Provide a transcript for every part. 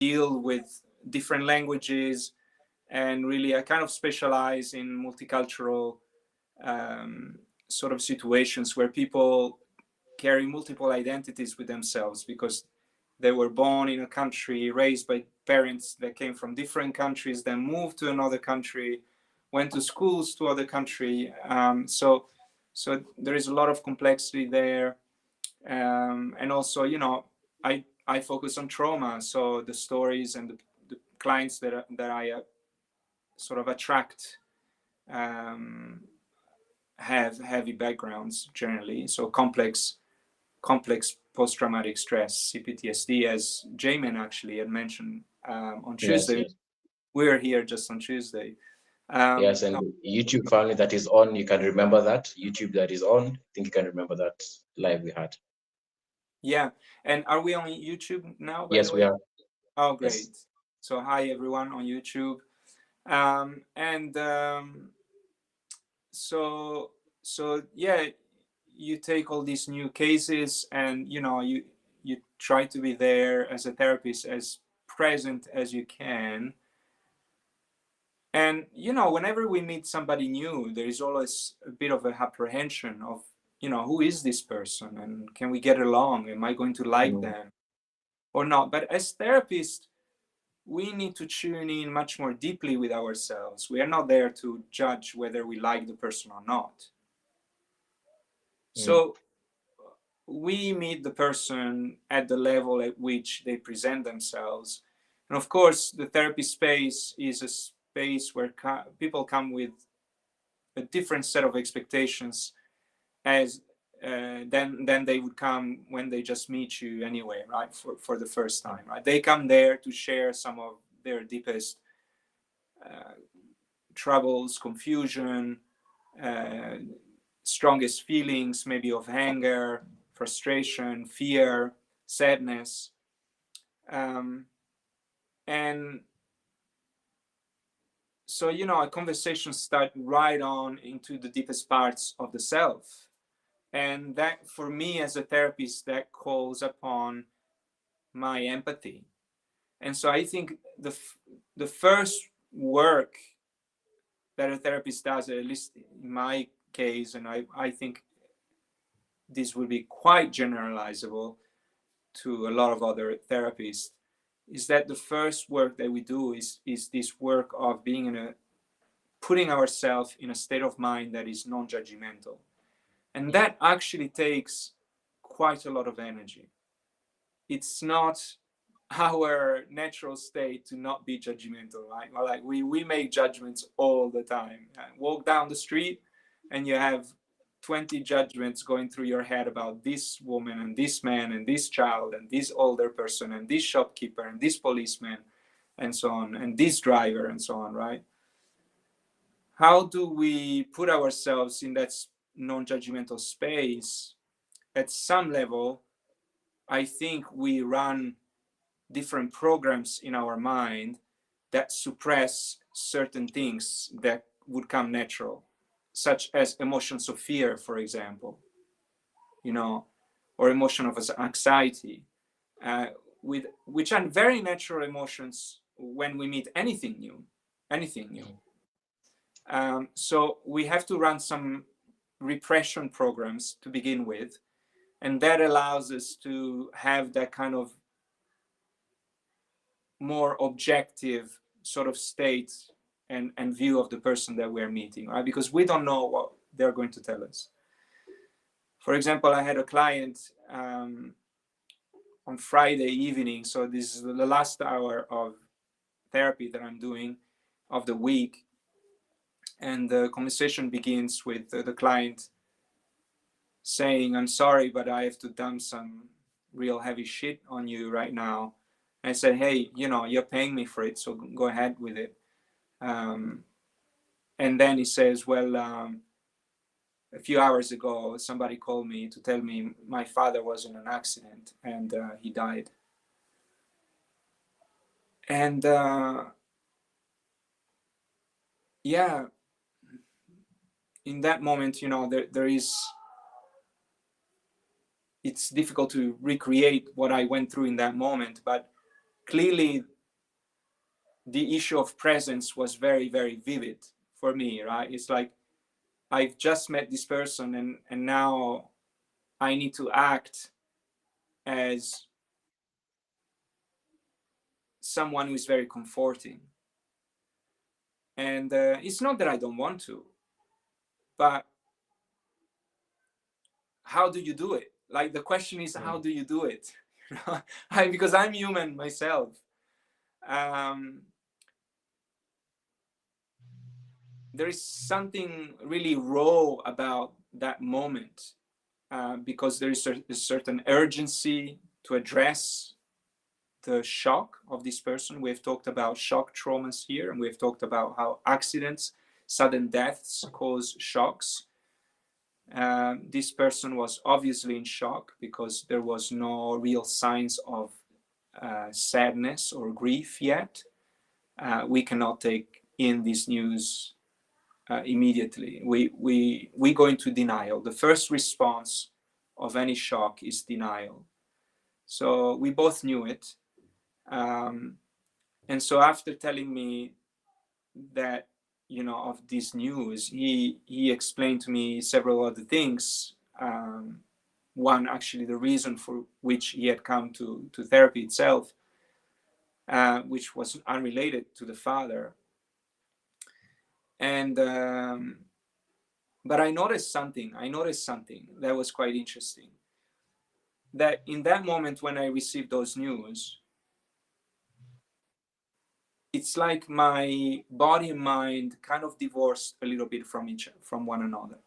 deal with different languages, and really I kind of specialize in multicultural sort of situations where people carry multiple identities with themselves because they were born in a country, raised by parents that came from different countries, then moved to another country, went to schools to other country. So there is a lot of complexity there. And also, I focus on trauma. So the stories and the clients that I sort of attract have heavy backgrounds generally. So complex post-traumatic stress, CPTSD, as Jamin actually had mentioned on Yes, Tuesday. yes. We're here just on Tuesday. Yes, and YouTube finally that is on, you can remember that. YouTube that is on, I think you can remember that live we had. Yeah. And are we on YouTube now, by the Yes, we way? are. Oh, Yes. great. So hi, everyone on YouTube. And so yeah, you take all these new cases and, you try to be there as a therapist, as present as you can. And, whenever we meet somebody new, there is always a bit of a apprehension of, who is this person and can we get along? Am I going to like Mm. them or not? But as therapists, we need to tune in much more deeply with ourselves. We are not there to judge whether we like the person or not. Mm. So we meet the person at the level at which they present themselves. And of course, the therapy space is a space where people come with a different set of expectations as then they would come when they just meet you anyway, right? For the first time, right? They come there to share some of their deepest troubles, confusion, uh, strongest feelings, maybe of anger, frustration, fear, sadness. Um, and so, a conversation starts right on into the deepest parts of the self. And that, for me as a therapist, that calls upon my empathy. And so I think the first work that a therapist does, at least in my case, and I think this will be quite generalizable to a lot of other therapists, is that the first work that we do is this work of being putting ourselves in a state of mind that is non-judgmental. And that actually takes quite a lot of energy. It's not our natural state to not be judgmental, right? Well, like we make judgments all the time. Walk down the street and you have 20 judgments going through your head about this woman and this man and this child and this older person and this shopkeeper and this policeman and so on, and this driver and so on, right? How do we put ourselves in that non-judgmental space? At some level, I think we run different programs in our mind that suppress certain things that would come natural, such as emotions of fear, for example, or emotion of anxiety, with which are very natural emotions when we meet anything new, anything new. So we have to run some repression programs to begin with, and that allows us to have that kind of more objective sort of state and view of the person that we're meeting, right? Because we don't know what they're going to tell us. For example, I had a client on Friday evening, so this is the last hour of therapy that I'm doing of the week, and the conversation begins with the client saying, "I'm sorry, but I have to dump some real heavy shit on you right now." I said, "Hey, you're paying me for it, so go ahead with it." And then he says, "Well, a few hours ago, somebody called me to tell me my father was in an accident and he died." And yeah, in that moment, there is, it's difficult to recreate what I went through in that moment, but clearly the issue of presence was very, very vivid for me, right? It's like I've just met this person, and now I need to act as someone who is very comforting. And it's not that I don't want to, but how do you do it? Like the question is, how do you do it? Because I'm human myself. There is something really raw about that moment, because there is a certain urgency to address the shock of this person. We've talked about shock traumas here, and we've talked about how accidents, sudden deaths cause shocks. This person was obviously in shock because there was no real signs of sadness or grief yet. We cannot take in this news immediately. We go into denial. The first response of any shock is denial. So we both knew it. And so after telling me that, of this news, he explained to me several other things. One, actually, the reason for which he had come to therapy itself, which was unrelated to the father. And but I noticed something that was quite interesting. That in that moment when I received those news, it's like my body and mind kind of divorced a little bit from one another.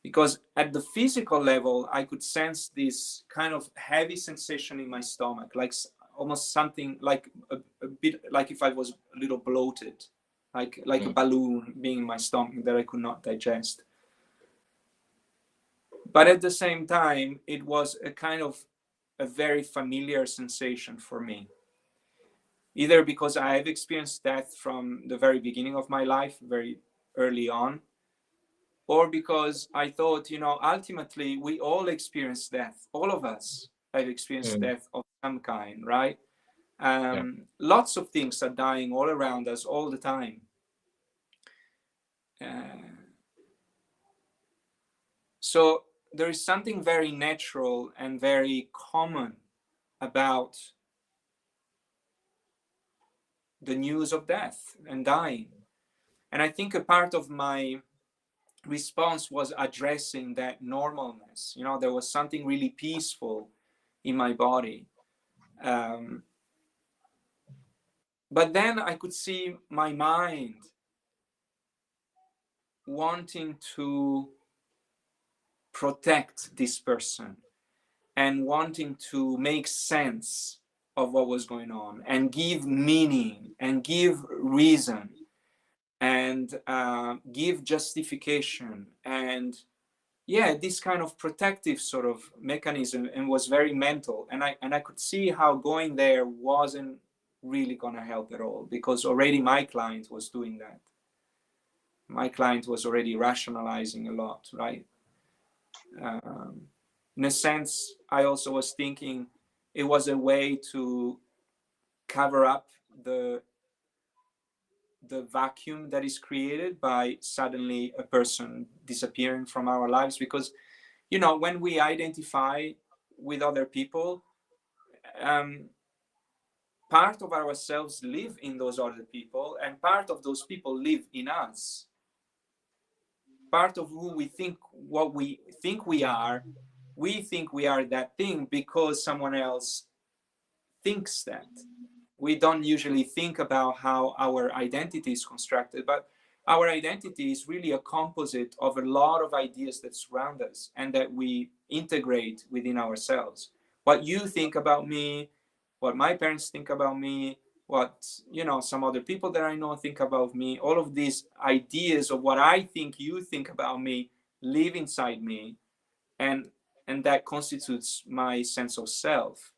Because at the physical level, I could sense this kind of heavy sensation in my stomach, like almost something like a bit like if I was a little bloated, like a balloon being in my stomach that I could not digest. But at the same time, it was a kind of a very familiar sensation for me. Either because I have experienced death from the very beginning of my life, very early on, or because I thought, ultimately we all experience death. All of us have experienced death of some kind, right? Lots of things are dying all around us all the time. So there is something very natural and very common about the news of death and dying. And I think a part of my response was addressing that normalness. There was something really peaceful in my body. But then I could see my mind wanting to protect this person and wanting to make sense of what was going on and give meaning and give reason and give justification and this kind of protective sort of mechanism, and was very mental. And I could see how going there wasn't really going to help at all, because already my client was doing that. My client was already rationalizing a lot, right? In a sense, I also was thinking it was a way to cover up the vacuum that is created by suddenly a person disappearing from our lives. Because, when we identify with other people, part of ourselves live in those other people, and part of those people live in us. Part of who we think, what we think we are that thing because someone else thinks that. We don't usually think about how our identity is constructed, but our identity is really a composite of a lot of ideas that surround us and that we integrate within ourselves. What you think about me, what my parents think about me, what some other people that I know think about me, all of these ideas of what I think you think about me live inside me, and that constitutes my sense of self.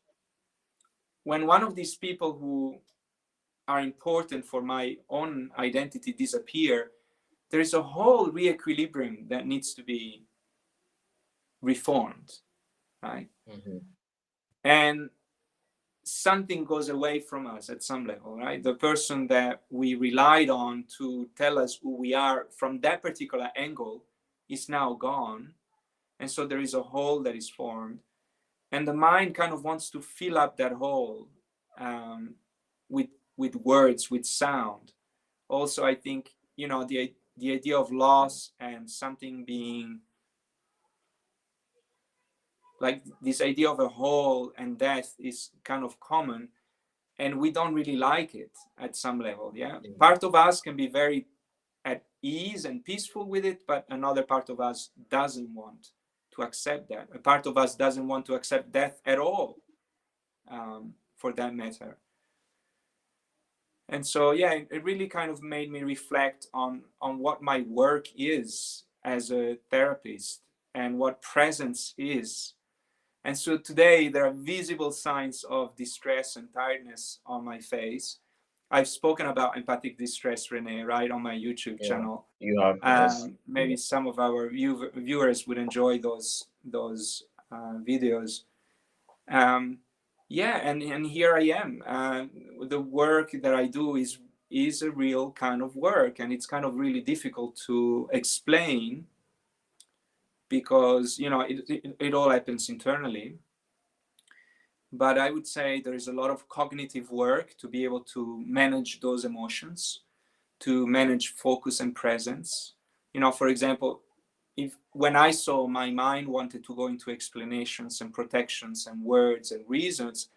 When one of these people who are important for my own identity disappear, there is a whole re-equilibrium that needs to be reformed, right? And something goes away from us at some level, right? The person that we relied on to tell us who we are from that particular angle is now gone. And so there is a hole that is formed. And the mind kind of wants to fill up that hole um, with, with words, with sound. Also, I think, you know, the idea of loss and something being like this idea of a hole and death is kind of common, and we don't really like it at some level. Yeah, part of us can be very at ease and peaceful with it, but another part of us doesn't want to accept that. A part of us doesn't want to accept death at all, for that matter. And so, yeah, it really kind of made me reflect on what my work is as a therapist and what presence is. And so today there are visible signs of distress and tiredness on my face. I've spoken about empathic distress, René, right, on my YouTube channel. You have, yes. Maybe some of our viewers would enjoy those videos. Yeah, and here I am. The work that I do is a real kind of work, and it's kind of really difficult to explain because, you know, it all happens internally. But I would say there is a lot of cognitive work to be able to manage those emotions, to manage focus and presence. You know, for example, if when I saw my mind wanted to go into explanations and protections and words and reasons,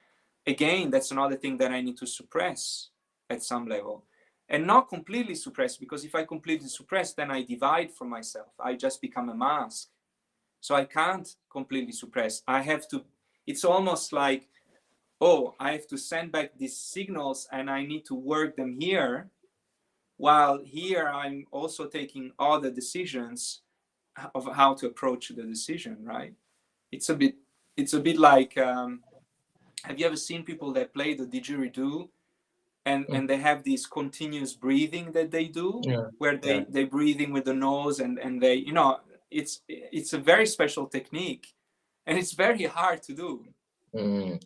again, that's another thing that I need to suppress at some level. And not completely suppress, because if I completely suppress, then I divide from myself. I just become a mask. So I can't completely suppress. I have to, it's almost like, oh, I have to send back these signals and I need to work them here, while here I'm also taking other decisions of how to approach the decision, right? It's a bit like, have you ever seen people that play the didgeridoo and they have this continuous breathing that they do, where they breathing with the nose and they, you know, it's a very special technique, and it's very hard to do. And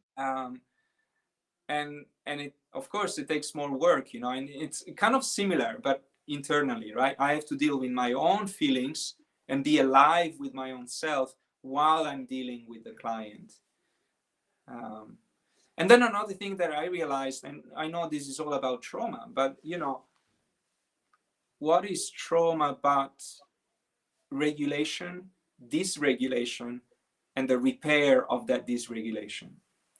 it, of course, it takes more work, you know, and it's kind of similar, but internally, right? I have to deal with my own feelings and be alive with my own self while I'm dealing with the client. And then another thing that I realized, and I know this is all about trauma, but, you know, what is trauma but regulation, dysregulation, and the repair of that dysregulation,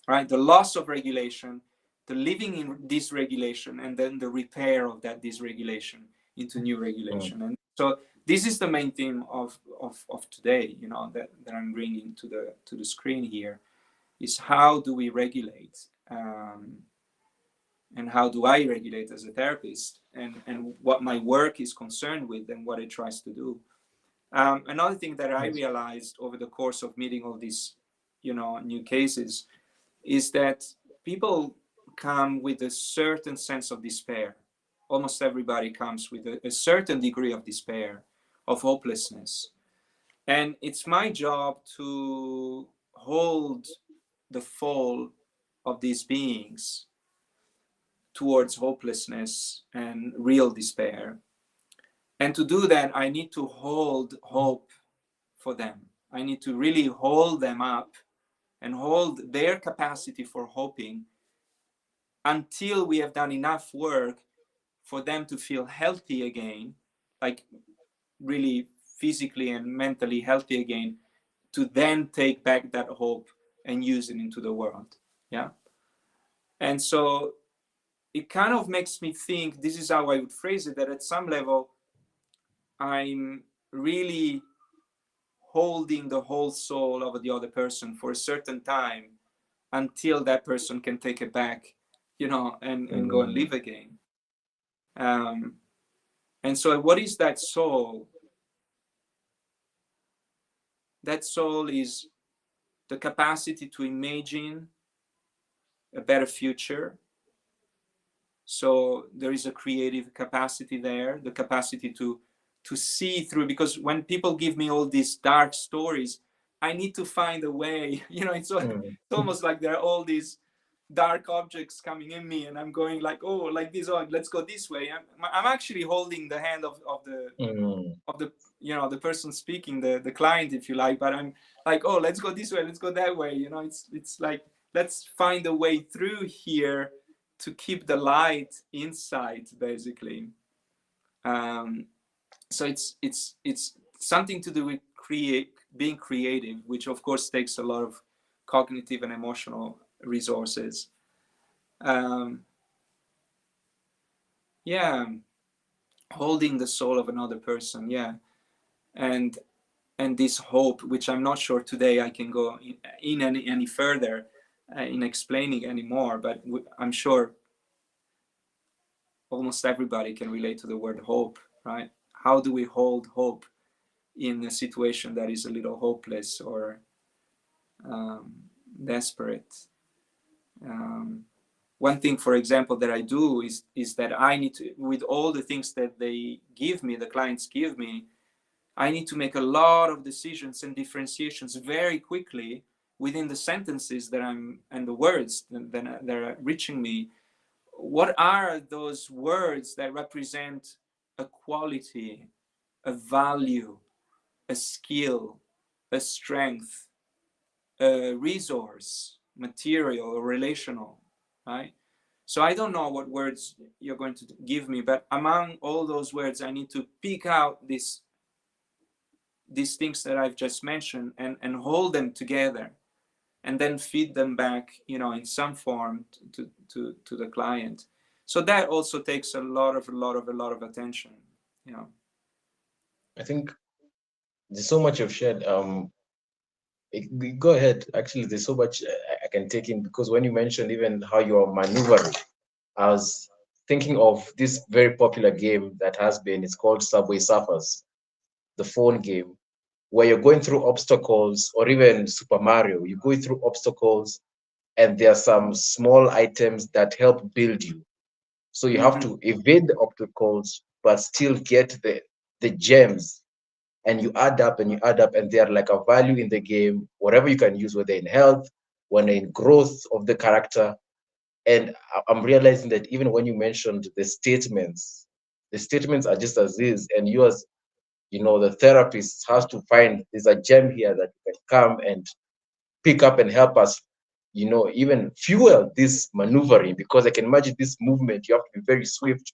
right? The loss of regulation, the living in dysregulation, and then the repair of that dysregulation into new regulation. And so this is the main theme of today, you know, that I'm bringing to the screen here, is how do we regulate, and how do I regulate as a therapist, and what my work is concerned with and what it tries to do. Another thing that I realized over the course of meeting all these, you know, new cases, is that people come with a certain sense of despair. Almost everybody comes with a certain degree of despair, of hopelessness. And it's my job to hold the fall of these beings towards hopelessness and real despair. And to do that, I need to hold hope for them. I need to really hold them up and hold their capacity for hoping until we have done enough work for them to feel healthy again, like really physically and mentally healthy again, to then take back that hope and use it into the world. Yeah. And so it kind of makes me think, this is how I would phrase it, that at some level, I'm really holding the whole soul of the other person for a certain time until that person can take it back, you know, and go and live again. And so what is that soul? That soul is the capacity to imagine a better future. So there is a creative capacity there, the capacity to see through, because when people give me all these dark stories, I need to find a way, you know, it's almost like there are all these dark objects coming in me, and I'm going like, oh, like this, oh, let's go this way. I'm actually holding the hand of the the person speaking, the client, if you like, but I'm like, oh, let's go this way, let's go that way. It's like, let's find a way through here to keep the light inside, basically. So it's something to do with being creative, which of course takes a lot of cognitive and emotional resources. Yeah, holding the soul of another person, yeah, and this hope, which I'm not sure today I can go in any further in explaining anymore, but I'm sure almost everybody can relate to the word hope, right? How do we hold hope in a situation that is a little hopeless or desperate? One thing, for example, that I do is that I need to, with all the things that they give me, the clients give me, I need to make a lot of decisions and differentiations very quickly within the sentences that and the words that are reaching me. What are those words that represent a quality, a value, a skill, a strength, a resource, material or relational, right? So I don't know what words you're going to give me, but among all those words, I need to pick out these things that I've just mentioned and hold them together, and then feed them back, in some form to the client. So that also takes a lot of attention. I think there's so much you've shared. Go ahead. Actually, there's so much I can take in, because when you mentioned even how you're maneuvering, I was thinking of this very popular game that has been, it's called Subway Surfers, the phone game, where you're going through obstacles, or even Super Mario, you're going through obstacles and there are some small items that help build you. So you have to evade the obstacles, but still get the gems, and you add up and you add up, and they're like a value in the game, whatever you can use, whether in health, when in growth of the character. And I'm realizing that even when you mentioned the statements are just as is, and you as the therapist has to find there's a gem here that you can come and pick up and help us, even fuel this maneuvering, because I can imagine this movement, you have to be very swift,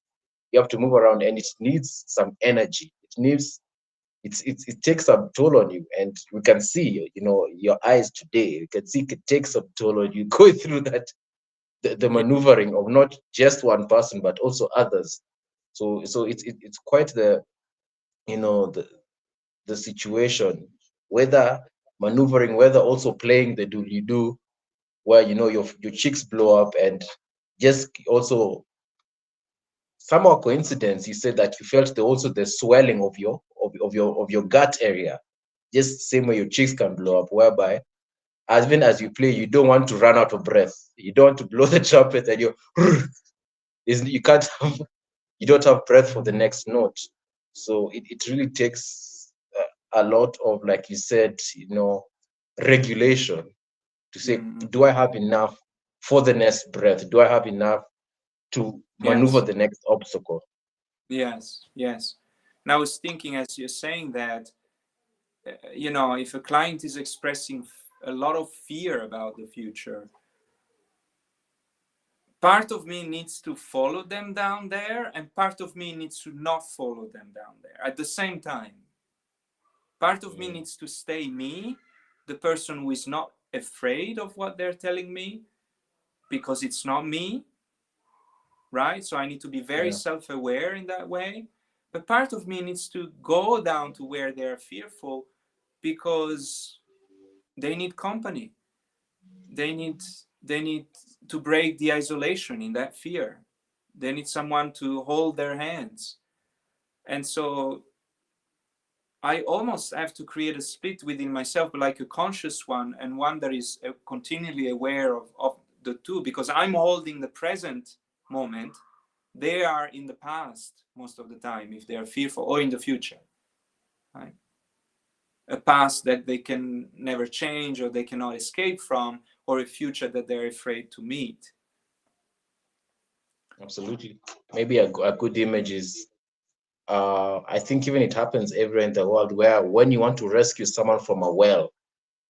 you have to move around, and it needs some energy. It takes a toll on you, and we can see, your eyes today, you can see it takes a toll on you going through that, the Yeah. maneuvering of not just one person but also others. So it's quite the situation, whether maneuvering, whether also playing the do you do, where your cheeks blow up, and just also somehow coincidence, you said that you felt the swelling of your gut area, just same way your cheeks can blow up, whereby even as you play, you don't want to run out of breath, you don't want to blow the trumpet, and you can't have, you don't have breath for the next note. So it really takes a lot of, like you said, regulation to say, Mhm. do I have enough for the next breath? Do I have enough to maneuver Yes. the next obstacle? Yes. And I was thinking, as you're saying that, if a client is expressing a lot of fear about the future, part of me needs to follow them down there, and part of me needs to not follow them down there at the same time. Part of me Mm, needs to stay me, the person who is not afraid of what they're telling me, because it's not me, right? So I need to be very yeah, self-aware in that way. But part of me needs to go down to where they're fearful, because they need company. They need they need to break the isolation in that fear. They need someone to hold their hands. And so I almost have to create a split within myself, but like a conscious one, and one that is continually aware of the two, because I'm holding the present moment. They are in the past most of the time, if they are fearful, or in the future, right? A past that they can never change or they cannot escape from, or a future that they're afraid to meet. Absolutely. Maybe a good image is, I think even it happens everywhere in the world, where when you want to rescue someone from a well,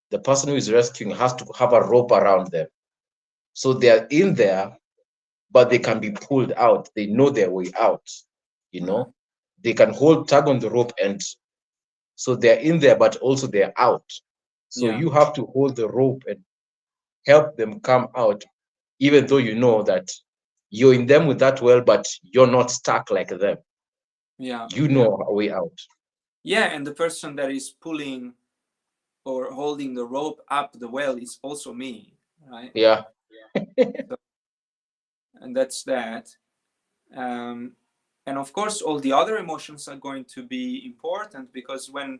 the person who is rescuing has to have a rope around them. So they are in there, but they can be pulled out. They know their way out, you know. They can tug on the rope, and so they're in there, but also they're out. So Yeah, you have to hold the rope and help them come out, even though you know that you're in them with that well, but you're not stuck like them. yeah, You yeah, know a way out. yeah. And the person that is pulling or holding the rope up the well is also me, right? Yeah. So, and that's that. Um, and of course, all the other emotions are going to be important, because when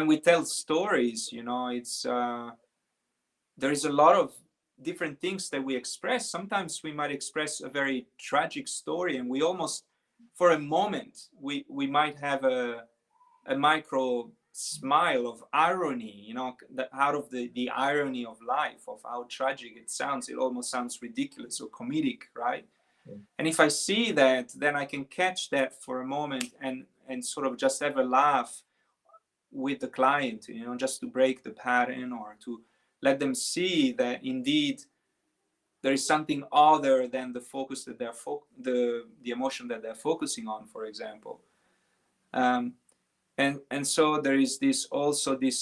we tell stories, it's there is a lot of different things that we express. Sometimes we might express a very tragic story, and we almost, for a moment, we might have a micro smile of irony, out of the irony of life, of how tragic it sounds. It almost sounds ridiculous or comedic, right? And if I see that, then I can catch that for a moment, and sort of just have a laugh with the client, just to break the pattern, or to let them see that indeed there is something other than the focus that the emotion that they're focusing on, for example. um, and so there is this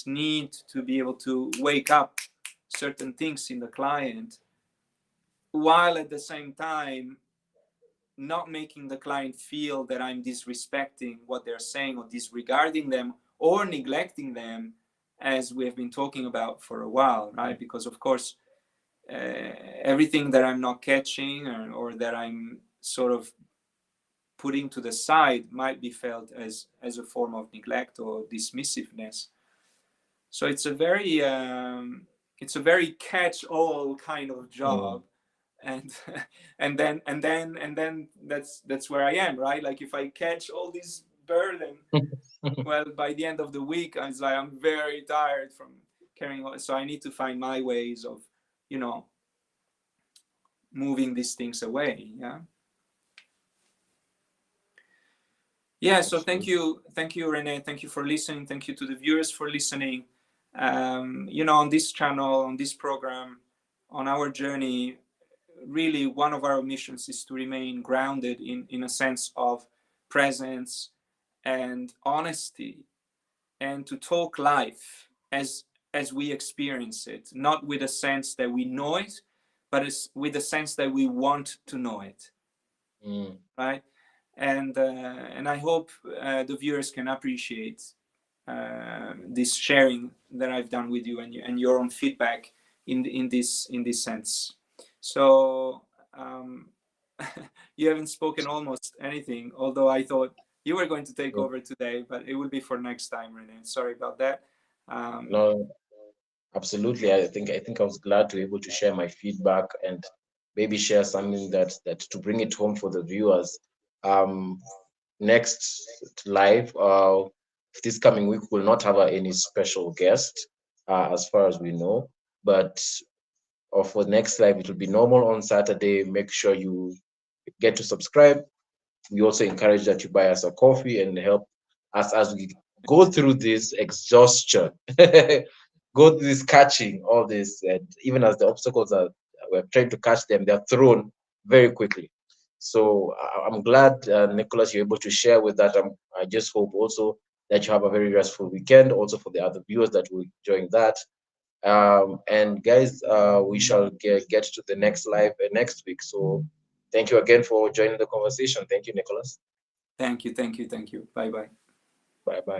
need to be able to wake up certain things in the client, while at the same time not making the client feel that I'm disrespecting what they're saying, or disregarding them, or neglecting them, as we have been talking about for a while, right? Because of course, everything that I'm not catching, or that I'm sort of putting to the side, might be felt as a form of neglect or dismissiveness. So it's a very catch-all kind of Mm. job. And and then that's where I am, right? Like, if I catch all this burden, well, by the end of the week, I was like, I'm very tired from carrying on. So I need to find my ways of, you know moving these things away. Yeah, so thank Absolutely. you, René. Thank you for listening. Thank you to the viewers for listening. On this channel, on this program, on our journey, really one of our missions is to remain grounded in a sense of presence and honesty, and to talk life as we experience it, not with a sense that we know it, but with a sense that we want to know it, Mm. right? And I hope the viewers can appreciate this sharing that I've done with you, and your own feedback in this sense. So, you haven't spoken almost anything, although I thought you were going to take Yeah. over today, but it will be for next time, René. Sorry about that. Um, No, absolutely. I think I was glad to be able to share my feedback and maybe share something that to bring it home for the viewers. Um, Next live, this coming week will not have any special guest, as far as we know. But for next live, it will be normal on Saturday. Make sure you get to subscribe. We also encourage that you buy us a coffee and help us as we go through this exhaustion, go through this catching all this, and even as the obstacles are, we're trying to catch them, they're thrown very quickly. So I'm glad, Nicholas, you're able to share with that. I just hope also that you have a very restful weekend, also for the other viewers that will enjoying that. And guys, we shall get to the next live next week. So thank you again for joining the conversation. Thank you, Nicholas. Thank you, thank you, thank you. Bye bye. Bye bye.